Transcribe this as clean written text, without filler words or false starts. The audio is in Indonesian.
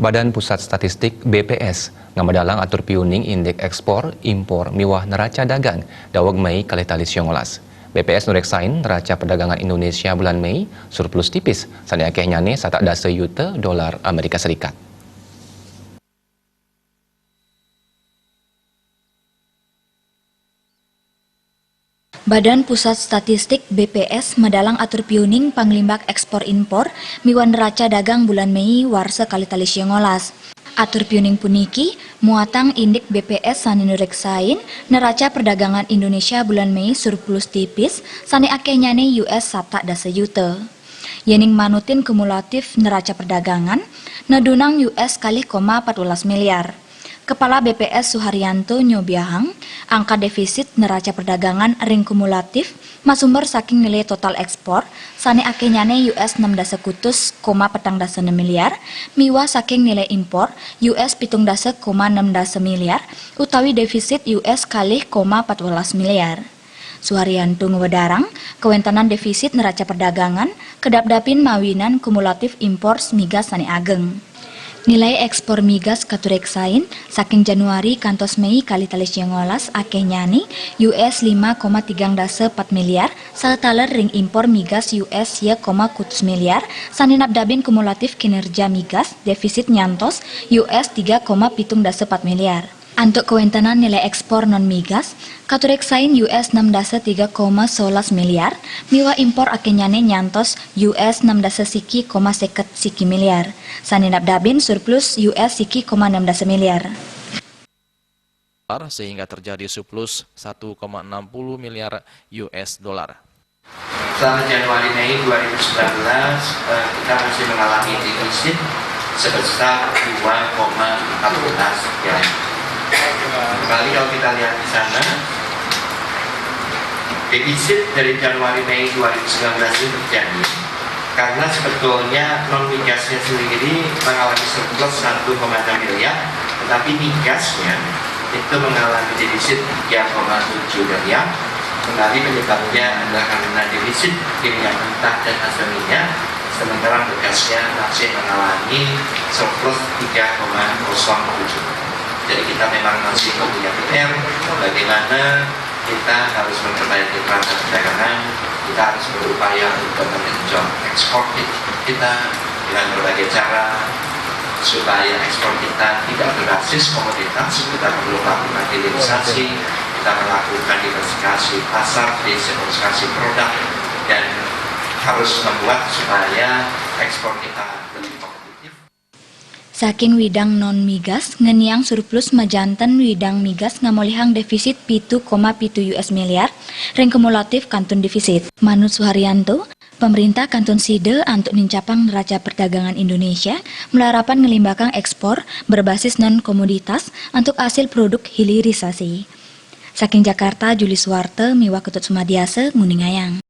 Badan Pusat Statistik BPS ngamadalang atur piuning indeks ekspor impor miwah neraca dagang dawag Mei kali tali 19. BPS nureksain neraca perdagangan Indonesia bulan Mei surplus tipis sani akeh nyane satak dasa yuta dolar Amerika Serikat. Badan Pusat Statistik BPS medalang atur piuning panglimbak ekspor impor miwan neraca dagang bulan Mei warsa kali tali 19. Atur piuning puniki muatang indeks BPS sani nureksain neraca perdagangan Indonesia bulan Mei surplus tipis sani akeh nyane US satak dasa yuta. Yening manutin kumulatif neraca perdagangan nedunang US kali 14 miliar. Kepala BPS Suharyanto nyobiahang, angka defisit neraca perdagangan ring kumulatif masumber saking nilai total ekspor sani akeh nyane US 6,6 miliar, miwa saking nilai impor US 17,6 miliar, utawi defisit US kali 14 miliar. Suharyanto ngewedarang, kewentanan defisit neraca perdagangan kedap-dapin mawinan kumulatif impor migas sani ageng. Nilai ekspor migas katureksain saking Januari kantos Mei kali tali 19 akeh nyani US 5,34 miliar sataler ring impor migas US ya, miliar sani nabdabin kumulatif kinerja migas defisit nyantos US 3,74 miliar. Untuk kewentanan nilai ekspor non migas, katureksain US 6,3,11 miliar, miwa impor akenyane nyantos US 6,1 siki miliar. Sani nabdabin surplus US 1,16 miliar. Sehingga terjadi surplus 1,60 miliar US dollar. Selama Januari-Mei 2019, kita masih mengalami defisit sebesar 2,14 ya. Kembali kalau kita lihat di sana, defisit dari Januari-Mei 2019 itu terjadi karena sebetulnya non migasnya sendiri mengalami surplus 1,6 miliar, tetapi migasnya itu mengalami defisit 3,7 miliar. Kembali penyebabnya adalah karena defisit minyak mentah dan hasil minyak, sementara migasnya masih mengalami surplus 3,07. Jadi kita memang masih punya PR bagaimana kita harus memperbaiki neraca perdagangan, kita harus berupaya untuk mengenjot ekspor kita dengan berbagai cara supaya ekspor kita tidak berbasis komoditas. Kita perlu melakukan hilirisasi, kita melakukan diversifikasi pasar, diversifikasi produk, dan harus membuat supaya ekspor kita lebih kompetitif. Saking widang non migas ngeniang surplus majanten widang migas ngamolihang defisit 7,7 US miliar ring kumulatif kantun defisit. Manut Suharyanto, pemerintah kantun side untuk nincapang neraca perdagangan Indonesia melarapan ngelimbakang ekspor berbasis non komoditas untuk hasil produk hilirisasi. Saking Jakarta, Juli Suwarte, Miwa Ketut Sumadiase, Nguningayang.